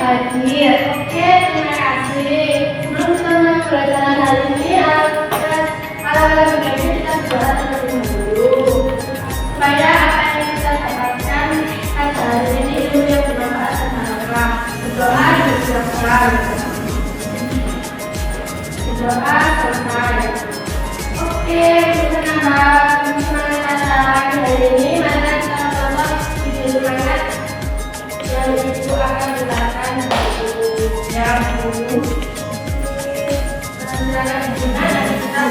Hadir. Oke, terima kasih. Sebelum kita mulai pelajaran hari ini, ala-ala begini kita buat terlebih dahulu supaya apa yang kita dapatkan pada hari ini ilmu yang bermanfaat dan bermanfaat. Berdoa dipersiapkan. Berdoa selesai. Oke, kita nambah semangat acara hari ini. Mari kita coba video semangat yang ibu akan gunakan yang Bu. Silakan digunakan dan kita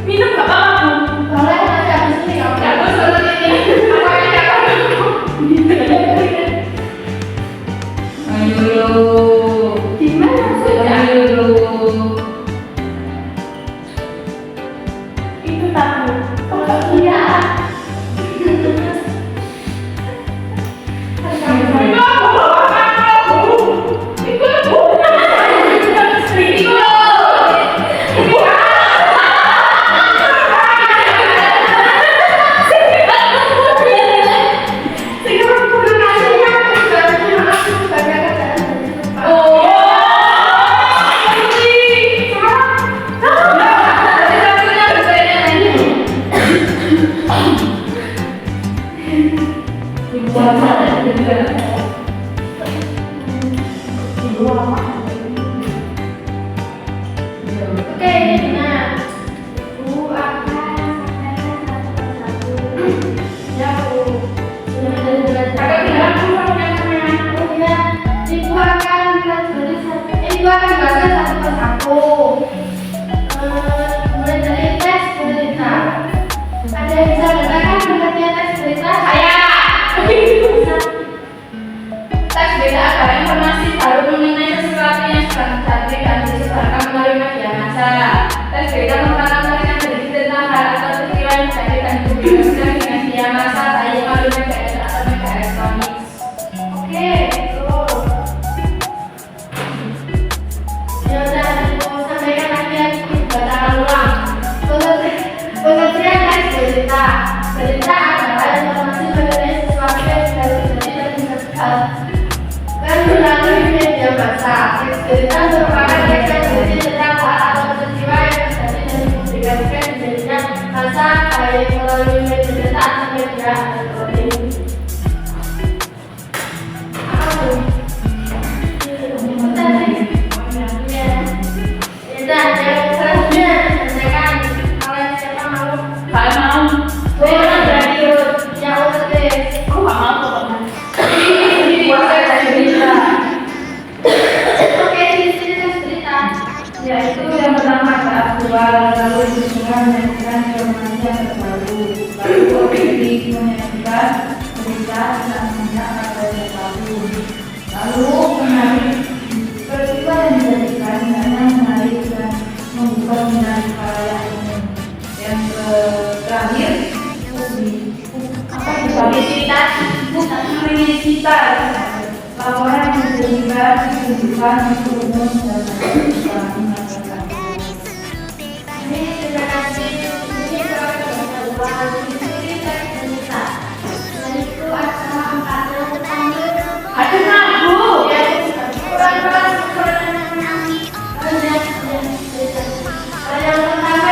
Minum gak apa-apa, Bu? Boleh, nanti habis ini ya. Gak bos, kalau ini apa aja apa? Ayo, Gimana sudah? ayo. Itu tahu. Oh iya. Oke, ini benar. Bu akan satu. Ya, Bu. Sudah belajar. Agak bilang dulu pertanyaannya. Oh ya, Ibu akan Ibu akan baca satu persatu. Mulai dari tes berita. Ada yang bisa katakan pengertian tes berita? Saya. Tes beda adalah informasi baru mengenai sesuatu yang sedang terjadi dan disebarkan melalui media massa. Tes beda merupakan penelitian berisi tentang hal atau peristiwa yang terjadi dan dipublikasikan di media massa, baik melalui media cetak atau media elektronik. Oke, betul. Ya udah, Ibu sampaikan lagi yang bacakan ulang. Pengertian tes berita. Berita adalah informasi mengenai sesuatu yang sedang terjadi dan disebarkan melalui media massa. Teks berita merupakan teks yang berisi tentang hal atau peristiwa yang terjadi dan dipublikasikan di media massa, baik melalui media cetak atau media elektronik. Apa tuh? Bentar nih. Ya. Ya, yang selanjutnya sampaikan. Kalian siapa mau? Saya mau. Boleh berarti yang udah. Aku gak mau pokoknya. Puasa dan berita. Oke, di sini tes berita. Yaitu yang pertama ada aktual, lalu disusun menyajikan informasi yang terbaru, lalu objektif menyajikan berita yang banyak pada tahun, lalu menarik peristiwa yang dijadikan hanya menarik dan membuka minat khalayak umum. Yang terakhir publisitas, laporan yang dijadikan tunjukkan untuk umum dan masyarakat. Ini terima kasih. Ini kalau kita baca di sini tes berita. Selain itu ada 4 pertama. Ada Bu. Ya, kurang-kurang. Yang pertama,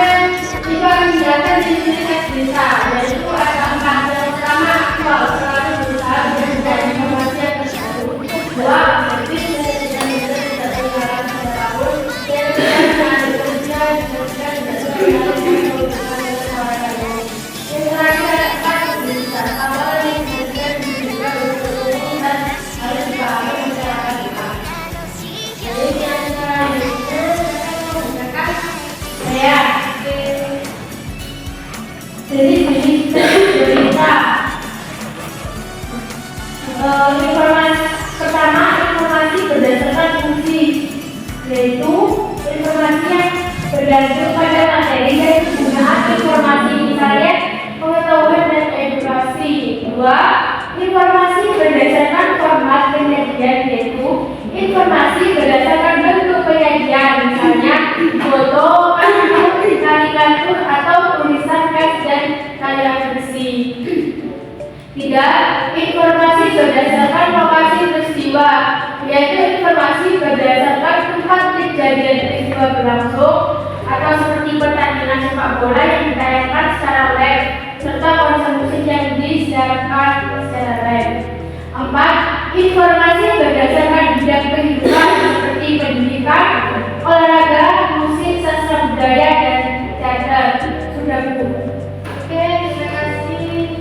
Ibu akan menjelaskan di sini tes berita. Yaitu ada 4 yang pertama aktual, selalu berusaha memberikan informasi yang terbaru. 2, objektif menyajikan berita tidak tergarang pada tahun. Yang ketiga, ada kerja yang dilakukan tidak sesuai dengan yang yang terakhir ada 4 berita. Laporan yang disajikan diberikan untuk umum dan harus dipahami masyarakat luas. Jadi yang selanjutnya saya menggunakan saya jadi berita informasi pertama, informasi berdasarkan fungsi, yaitu informasi yang bergantung pada materi dan penggunaan informasi, misalnya pengetahuan dan edukasi. 2, informasi berdasarkan format penyajian, yaitu informasi berdasarkan bentuk penyajian, misalnya foto, karikatur atau tulisan teks dan kaligrafi. 3, informasi berdasarkan lokasi peristiwa, yaitu informasi berdasarkan tempat kejadian peristiwa berlangsung atau seperti pertandingan sepak bola yang ditayangkan secara live serta konser musik yang disiarkan secara live. 4, informasi berdasarkan bidang kehidupan seperti pendidikan, olahraga, musik, sastra budaya, dan teater. Sudah Bu. Oke, terima kasih.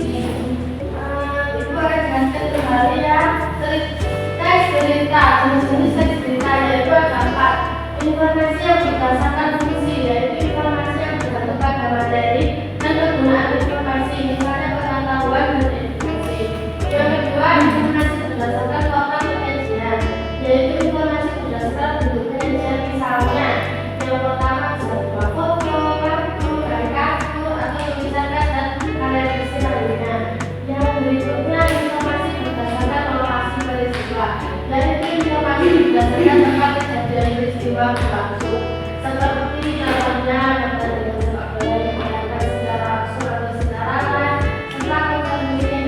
peristiwa berlangsung. Seperti contohnya pertandingan sepak bola yang diadakan secara langsung atau secara live, serta konferensi yang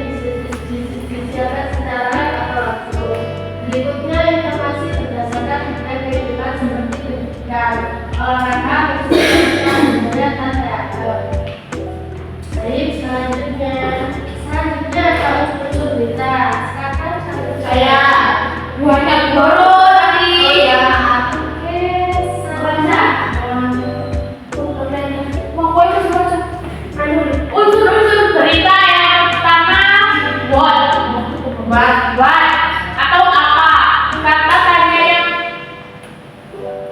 disiarkan secara live atau langsung. Berikutnya informasi berdasarkan bidang kehidupan seperti pendidikan, olahraga, musik, budaya, dan teater. Baik, selanjutnya tahun 10 berita. Sekarang saya Buahnya guru tadi. Oke, sabarnya. Mau gue itu baca. Anu, Unsur-unsur berita yang pertama, what atau apa? Kata tanya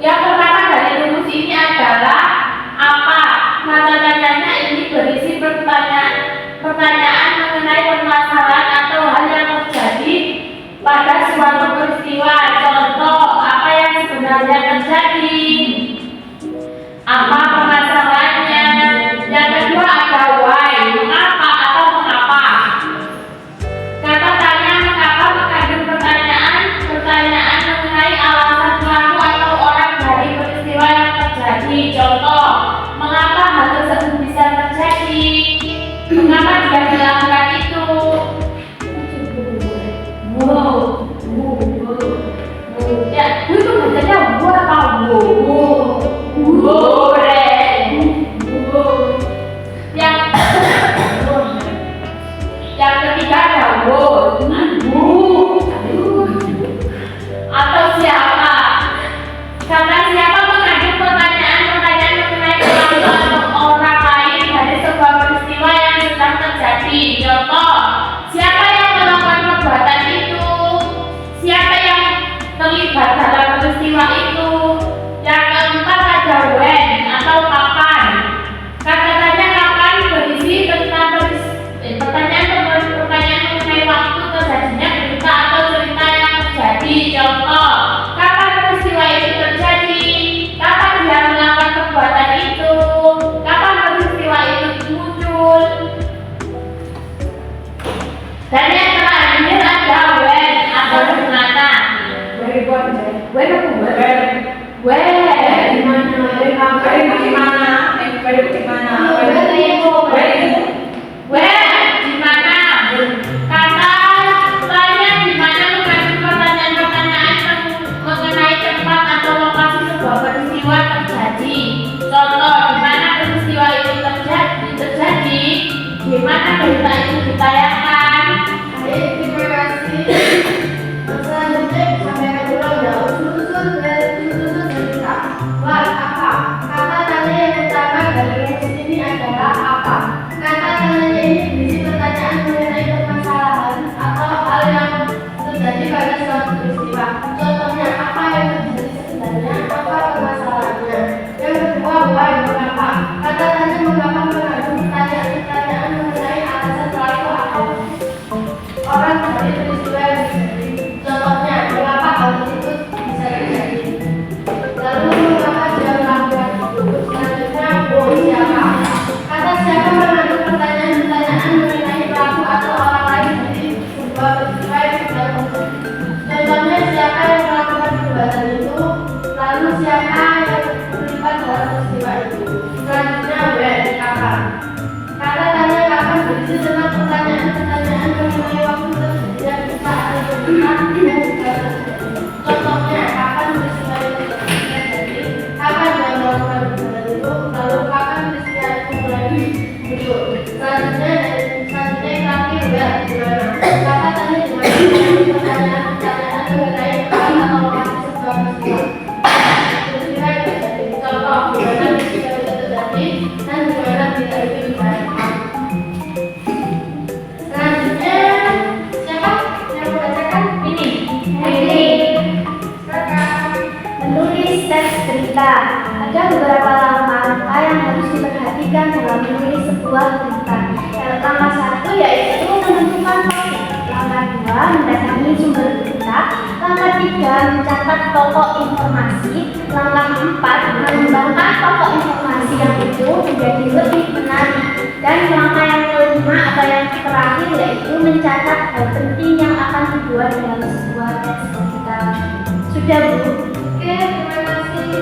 yang pertama dari rumus ini adalah apa? Kata tanyanya ini berisi pertanyaan mengenai permasalahan atau hal yang terjadi pada suatu peristiwa. Contoh, apa yang sebenarnya terjadi? Apa permasalahannya? Yang kedua ada why, mengapa atau mengapa. Kata tanya mengapa mengandung pertanyaan mengenai alasan pelaku atau orang dari peristiwa yang terjadi. Contoh, mengapa hal tersebut bisa terjadi? Mengapa dia melakukan itu? Ya, itu bacanya apa? Yang ketiga ada atau siapa. Karena siapa mengandung pertanyaan mengenai pelaku atau orang lain dari sebuah peristiwa yang sedang terjadi. Contoh, siapa yang melakukan perbuatan itu? Siapa yang terlibat dalam peristiwa itu? Yang keempat ada when atau kapan. Kata tanya kapan berisi tentang pertanyaan mengenai waktu terjadinya berita atau cerita yang terjadi. Contoh, kapan peristiwa itu terjadi? Kapan dia melakukan perbuatan itu? Kapan peristiwa itu muncul? Dan yang terakhir ada when atau di mana. Kata tanya di mana mengandung pertanyaan mengenai tempat atau lokasi sebuah peristiwa terjadi. Contoh, di mana peristiwa itu terjadi, di mana berita itu ditayangkan. baik, terima kasih. Selanjutnya disampaikan ulang ya unsur berita. What, apa? Kata tanya yang pertama dari rumus ini adalah apa? Kata tanya ini berisi pertanyaan mengenai permasalahan atau hal yang terjadi pada suatu peristiwa. Contohnya, apa yang terjadi sebenarnya? Apa permasalahannya? Yang kedua, why, mengapa? Kata tanya mengapa mengandung pertanyaan mengenai alasan pelaku atau orang dari peristiwa yang terjadi. Contohnya, mengapa hal tersebut bisa terjadi? Lalu mengapa dia melakukan itu? Selanjutnya, siapa? Kata siapa mengandung pertanyaan mengenai pelaku atau orang lain dari sebuah peristiwa yang terjadi. Contohnya, siapa yang melakukan perbuatan itu? Lalu siapa yang terlibat dalam peristiwa itu? Selanjutnya, when, kapan? Kata tanya kapan berisi tentang pertanyaan mengenai waktu terjadinya berita atau berita yang juga terjadi. Contohnya, kapan peristiwa itu terjadi, kapan dia melakukan perbuatan itu, lalu kapan peristiwa itu mulai muncul. Selanjutnya terakhir, where, di mana? Kata tanya di mana mengandung pertanyaan mengenai tempat atau lokasi sebuah peristiwa yang terjadi. Contoh, di mana peristiwa itu terjadi dan di mana berita itu ditayangkan. Selanjutnya, siapa yang membacakan? Ini. Menulis teks berita. Ada beberapa langkah yang harus diperhatikan dalam menulis sebuah berita. Langkah 1 yaitu menentukan topik. Langkah 2 mendatangi sumber berita. Langkah 3 mencatat pokok informasi. Langkah 4 mengembangkan pokok informasi yang itu menjadi lebih menarik. Dan langkah yang kelima atau yang terakhir yaitu mencatat hal penting yang akan dibuat dalam sebuah teks berita. Sudah, Bu? Oke, terima kasih.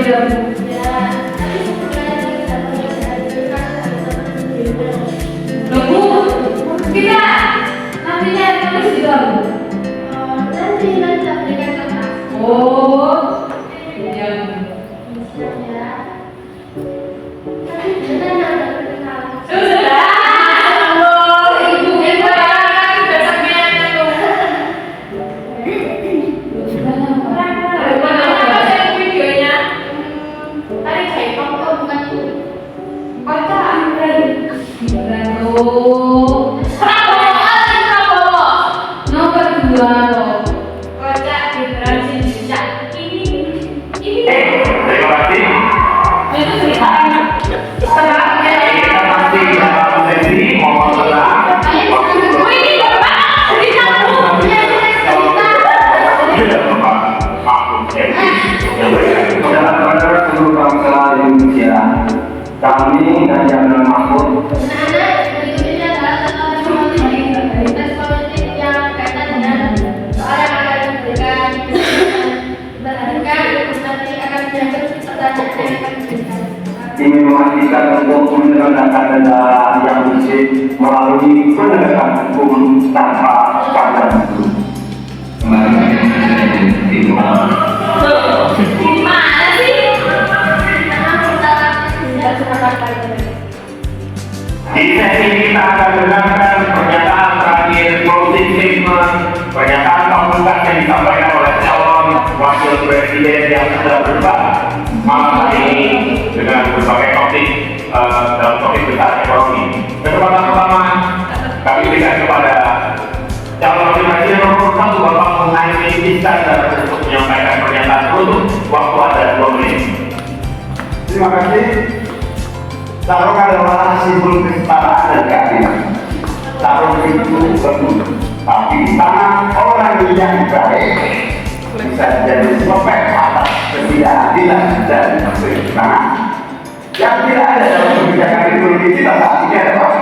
ya Bu? Ya, tapi sebenarnya kita punya dianjurkan ada seperti itu. Loh Bu, kita nantinya nulis juga Bu? Nanti kita berikan kertas. Oh, iya Bu. Ya. Tapi benar ada perkenalan. Sudah. Oh, Ibu kita besoknya itu. Videonya. Tadi kayak kamu bukan itu. Kocak. Prabowo. Prabowo. Nomor 2 loh. Kocak Gibran Sinjak. Ini. Terima kasih. Itu ceritanya. Terangnya. Kita masih dalam sesi mohon tenang. Oh, ini Bapak cerita Bu. Tidak Bapak, maklum sesi. Saudara-saudara seluruh bangsa Indonesia, kami dan Yang Mahfud Anak-anak, berikutnya adalah tentang tes politik yang berkaitan dengan soal yang akan diberikan. Berdasarkan nanti akan diambil pertanyaan yang akan diberikan. ingin memastikan untuk menegakkan negara yang bersih melalui penegakan hukum tanpa pandang bulu. Gimana sih? Tidak sepakat. Di sesi ini kita akan mendengarkan pernyataan terakhir closing statement, pernyataan pamungkas yang disampaikan oleh calon wakil presiden yang sudah berdebat malam hari ini dengan berbagai topik dalam topik besar ekonomi. Kesempatan pertama kami berikan kepada calon wakil presiden nomor 1 Bapak Muhaimin Iskandar untuk menyampaikan pernyataan penutup. Waktu ada 2 menit. Terima kasih. Sarung adalah simbol kesetaraan dan keadilan. Sarung itu tentu, tapi di tangan orang yang baik bisa jadi sopek atas ketidakadilan dan kebencian. Yang tidak ada dalam kebijakan ekonomi kita saat ini adalah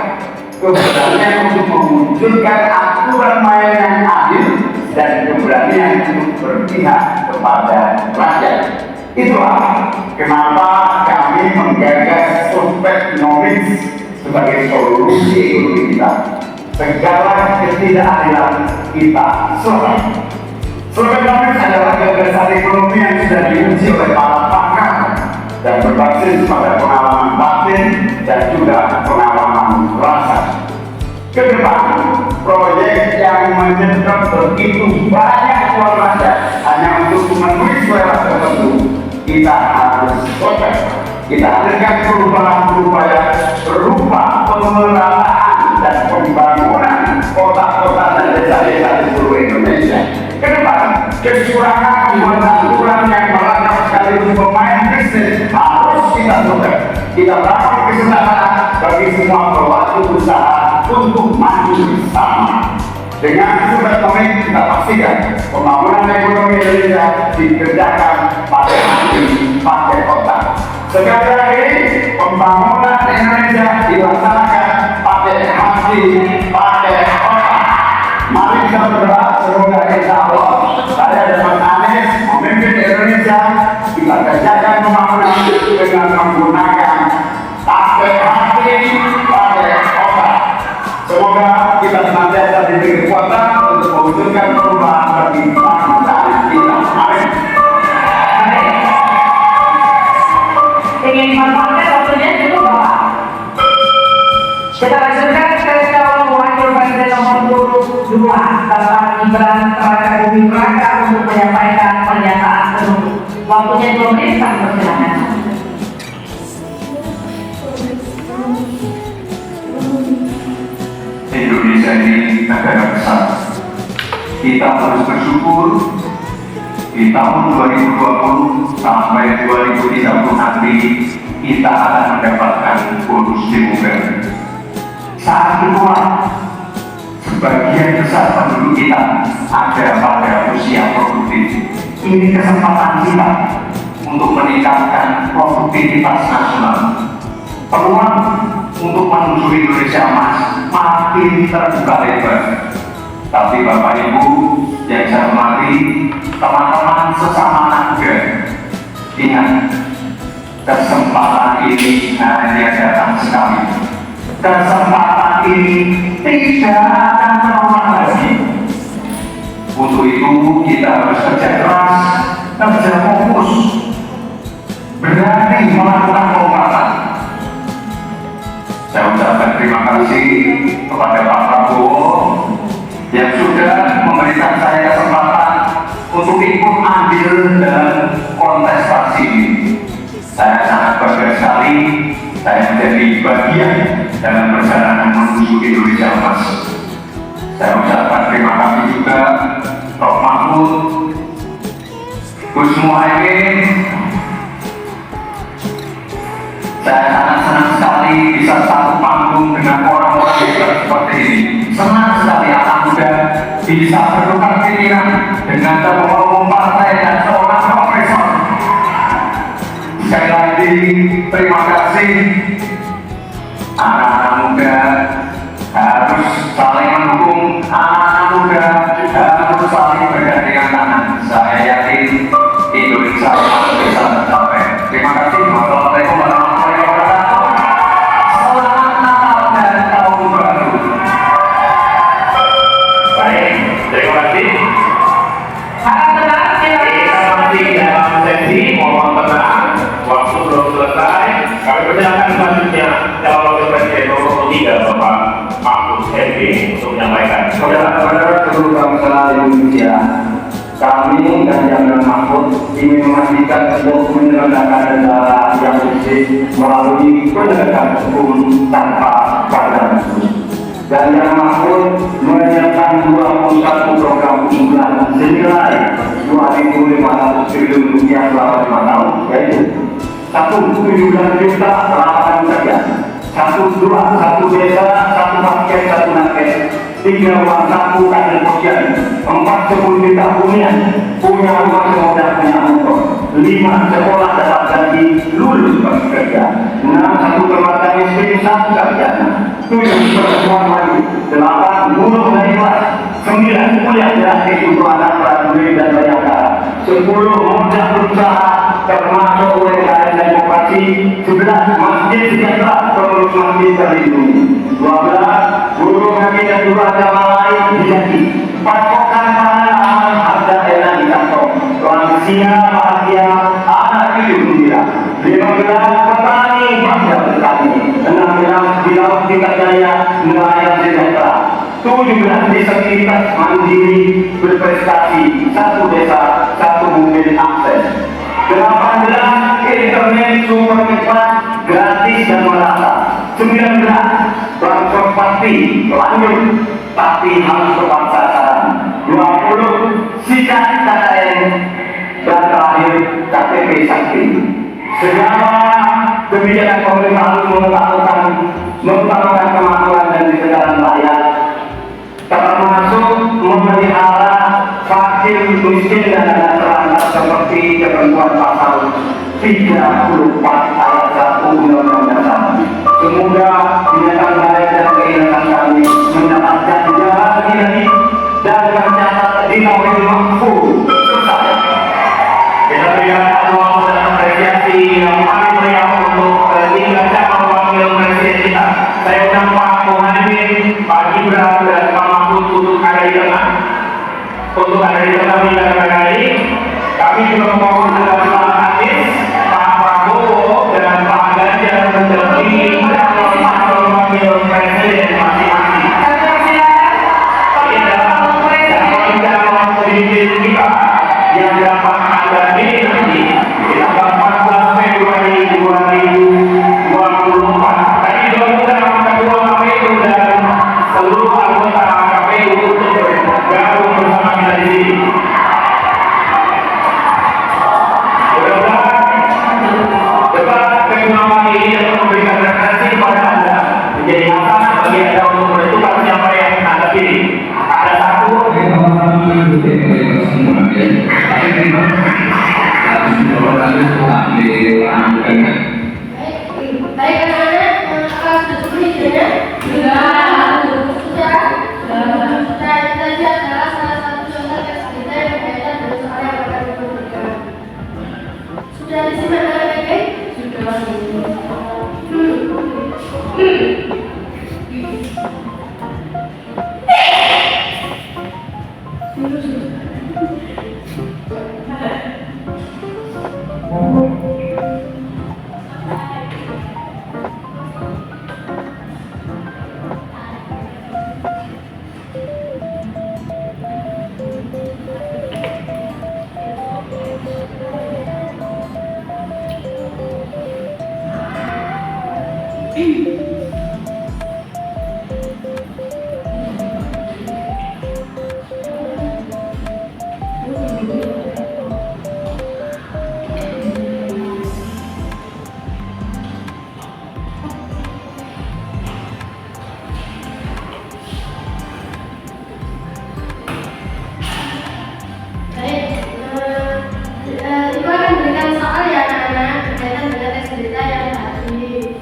keberanian untuk mewujudkan aturan main yang adil dan keberanian untuk berpihak kepada rakyat. Itulah kenapa kami menggagas Surveinomics sebagai solusi ekonomi kita. Segala ketidakadilan kita selesai. Surveinomics adalah gagasan ekonomi yang sudah diuji oleh para pakar dan berbasis pada pengalaman batin dan juga pengalaman rasa. Kedepan, proyek yang menyedot begitu banyak uang rakyat hanya untuk memenuhi selera tertentu, kita harus proses. Kita hadirkan perubahan berupa pemerataan dan pembangunan kota-kota dan desa-desa di seluruh Indonesia. Kedepan, kekurangan aturan yang melanggar sekaligus pemain bisnis harus kita proses. Kita bangun kesetaraan bagi semua pelaku usaha untuk maju bersama. Dengan Surveinomics kita pastikan pembangunan ekonomi Indonesia dikerjakan pakai hati, pakai otak. Sekali lagi, pembangunan Indonesia dilaksanakan pakai hati, pakai otak. Mari kita berdoa semoga insya Allah saya dan Mas Anies memimpin Indonesia kita kerjakan pembangunan dengan menggunakan pakai hati, pakai otak. Semoga kita senantiasa diberi kekuatan untuk mewujudkan perubahan bagi bangsa kita. Amin. Ingin manfaatkan waktunya cukup Bapak. Kita lanjutkan ke calon wakil presiden nomor 2 Bapak Gibran Raka Buming Raka untuk menyampaikan pernyataan penutup. Waktunya 2 menit, kami persilakan. Indonesia ini negara besar. Kita harus bersyukur di tahun 2020 sampai 2030 nanti kita akan mendapatkan bonus demografi. Saat itulah sebagian besar penduduk kita ada pada usia produktif. Ini kesempatan kita untuk meningkatkan produktivitas nasional. Peluang untuk menuju Indonesia Emas makin terbuka lebar. Tapi Bapak Ibu yang saya hormati, teman-teman sesama anak muda, ingat kesempatan ini hanya datang sekali. Kesempatan ini tidak akan terulang lagi. Untuk itu kita harus kerja keras, kerja fokus, berani melakukan lompatan. Saya ucapkan terima kasih kepada Pak Prabowo yang sudah memberikan saya kesempatan untuk ikut andil dalam kontestasi ini. Saya sangat bangga sekali saya menjadi bagian dalam perjalanan menuju Indonesia Emas. Saya ucapkan terima kasih juga Prof. Mahfud, Gus Muhaimin. Saya sangat senang sekali bisa satu panggung dengan orang-orang hebat seperti ini. Senang sekali anak muda bisa bertukar pikiran dengan ketua umum partai dan seorang profesor. Sekali lagi terima kasih. Anak-anak muda harus saling mendukung, anak-anak muda harus saling bergandengan tangan. Saya yakin Indonesia akan bisa tercapai. Terima kasih. Wassalamualaikum warahmatullahi wabarakatuh. Selamat Natal dan Tahun Baru. Baik, terima kasih. Harap tenang, Kita masih dalam sesi mohon tenang. Waktu belum selesai. Kami persilakan selanjutnya calon wakil presiden nomor 3 Bapak Mahfud MD untuk menyampaikan. Saudara-saudara seluruh bangsa Indonesia, kami dan Jangan Mahfud ingin memastikan untuk menyelenggarakan negara yang bersih melalui penegakan hukum tanpa badan hukum. Dan Jangan Mahfud menyiapkan 21 program unggulan senilai 2.500 triliun rupiah selama 5 tahun, yaitu 1,17 juta lapangan kerja, 1 desa, 1 paket, 1 nakes, 3 ruang saku kader posyandu, 4 10 juta hunian, punya rumah semudah punya motor, 5 sekolah dapat gaji lulus bagi kerja, 6 1 keluarga miskin 1 sarjana, 7 perempuan maju, 8 buruh naik kelas, 9 kuliah gratis untuk anak prajurit dan bayangkara, 10 mudah berusaha termasuk UMKM dan koperasi, 11 masjid sejahtera pengurus masjid terlindungi, 12 guru ngaji dan guru agama lain diganti, pasokan pangan aman harga enak di kantong, lansia bahagia anak hidup gembira, 15 petani bangga bertani, 16 di laut tingkat jaya nelayan sejahtera, 17 disabilitas mandiri berprestasi, 1 desa 1 mobil akses, 18 internet super cepat gratis dan merata, 19 bansos pasti lanjut tapi harus tepat sasaran, 20 sikat KKN dan terakhir KTP sakti. Segala kebijakan pemerintah harus mengutamakan kemakmuran dan kesejahteraan rakyat, termasuk memelihara fakir, miskin dan anak terlantar seperti ketentuan pasal 34 ayat 1 Undang-Undang Dasar. Semoga binatang baik dan keinginan kami mendapatkan jalan lagi dan tercatat di Lauhul Mahfuz. Selesai. Kita berikan aplaus dan apresiasi yang paling meriah untuk ketiga calon wakil presiden kita. Saya undang Pak Muhaimin, Pak Gibran dan Pak Mahfud untuk ada di tengah. Untuk ada di tengah bidang kali, kami juga memohon agar Pak Anies, Pak Prabowo dan Pak Ganjar menjadi calon wakil presiden masing-masing. Calon pemimpin kita yang dapat Anda pilih nanti di tanggal 14 Februari 2024. Tadi juga sudah Ketua KPU dan seluruh anggota KPU untuk bergabung bersama kita di sini. kelas ini. Baik, Ibu akan berikan soal ya anak-anak berkaitan dengan teks cerita yang tadi.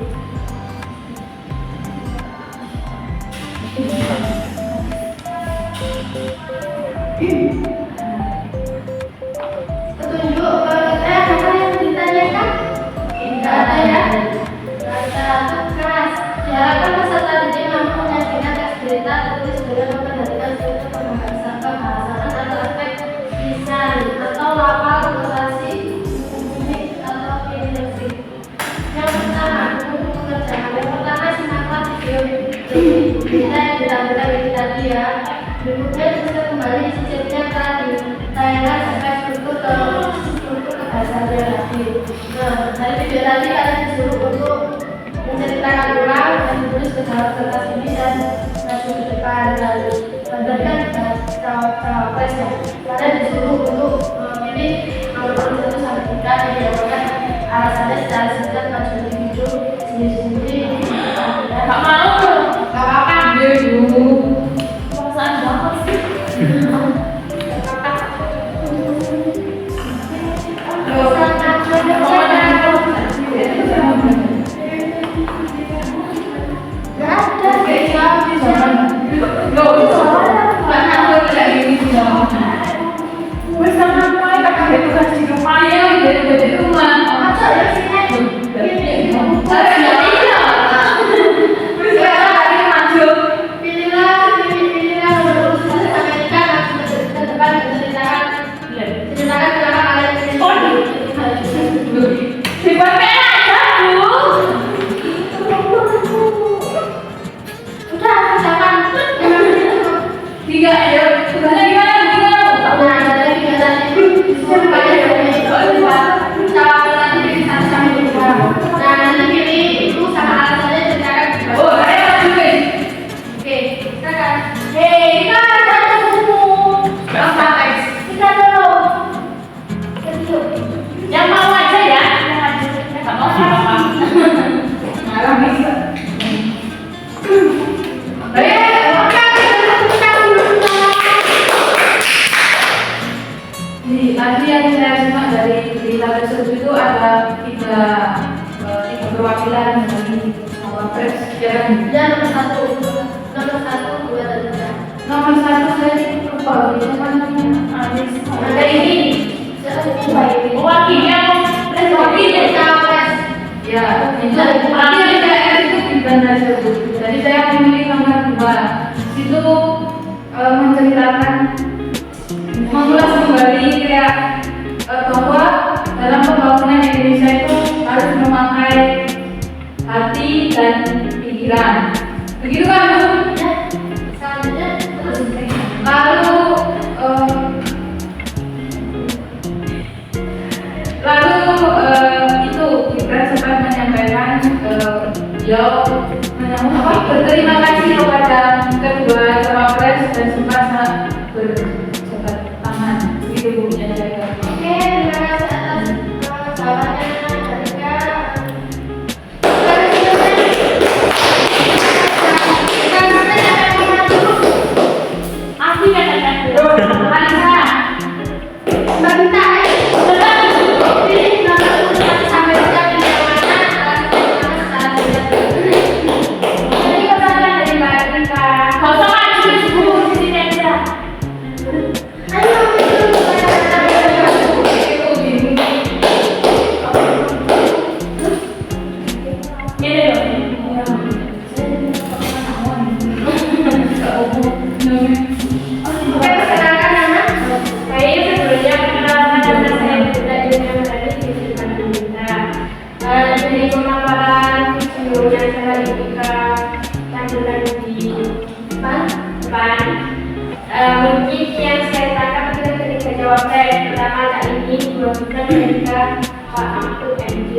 Petunjuk apa yang ditanyakan? Tidak ada ya. Baca tugas. Diharapkan peserta didik mampu menyajikan teks cerita tertulis dengan memperhatikan struktur pembahasan atau aspek lisan atau lafal, notasi, mimik atau kinesis. Yang pertama, pengerjaan. Yang pertama, simaklah video kita yang ditampilkan di tadi ya. Berikutnya bisa kembali cicilnya tadi. Tayangan sampai struktur kebahasannya tadi. Nah, dari video tadi kalian disuruh untuk menceritakan ulang dan ditulis ke dalam kertas ini dan maju ke depan. Lalu berdasarkan cawapres ya. Kalian disuruh untuk memilih nomor 1 sampai 3 yang diawakan alasannya secara singkat maju di video sendiri-sendiri. Gak mau, gak apa-apa. Ibu, perasaan banget sih. Yang mau aja ya, nggak mau apa-apa. Marah bisa. Tadi yang saya simak dari berita tersebut itu ada tiga perwakilan dari Cawapres yang nomor 1, 2 dan 3. nomor 1 saya lupa siapa namanya. Ada ini mewakili Cawapres. Ya, itu mewakili DPR itu gimana tersebut. Jadi saya memilih nomor 2. Situ menceritakan mengulas kembali kayak bahwa dalam pembangunan Indonesia itu harus memakai hati dan pikiran. Begitu kan, Bu? Ya, selanjutnya terus. Lalu itu kita sempat menyampaikan beliau berterima kasih kepada kedua Cawapres dan sempat berjabat tangan. Begitu Bu, yang saya katakan. Oke, terima kasih atas jawabannya Adika. Aku yang katakan Anissa. Mbak Bita, pilih nomor 1 sampai 3 pilih yang mana, alasannya mana, secara tidak. Jadi pertanyaan dari Mungkin yang saya tangkap itu ketika jawaban pertama kali ini dua-duanya ketika Pak Mahfud MJ.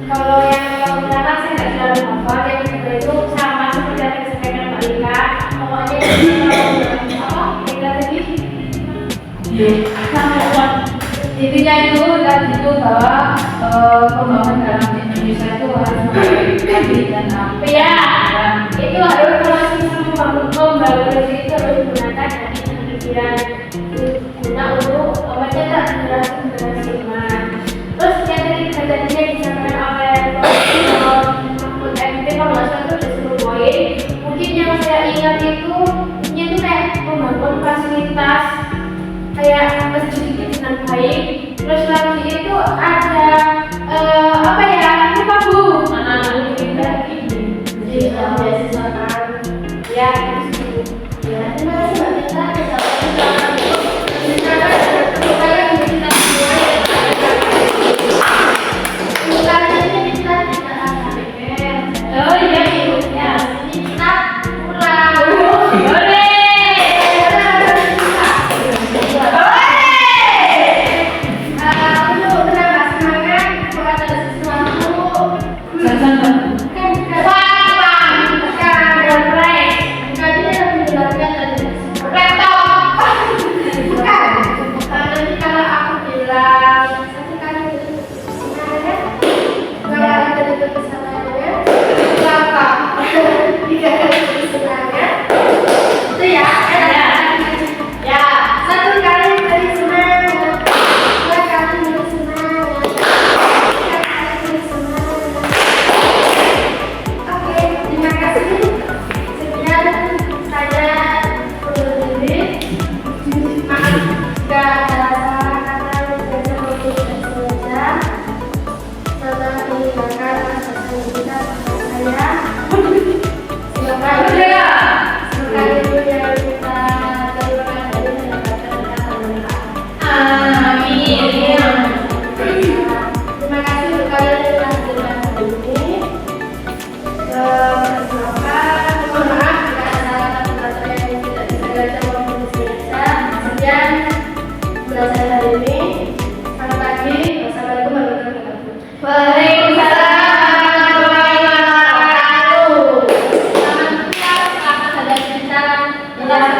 Kalau yang pertama saya nggak selalu hafal, yang kedua itu sama seperti yang disampaikan Mbak Lika. Pokoknya apa? Lika tadi? Sama. Intinya itu bahwa pembangunan dalam Indonesia itu harus adil dan apa? Ya, itu harus kalau kita membangun negeri itu harus menggunakan hati dan pikiran guna untuk mencetak generasi emas. Terus yang tadi kejadiannya disampaikan oleh Mahfud MD kalau nggak salah itu ada 10 poin. Mungkin yang saya ingat itu kayak membangun fasilitas kayak masjid itu dengan baik. Terus lagi itu ada apa ya? Lupa Bu. Ya, ya, terima kasih Mbak Mita. Oh iya, ya. Kita pulang. Waalaikumsalam warahmatullahi wabarakatuh.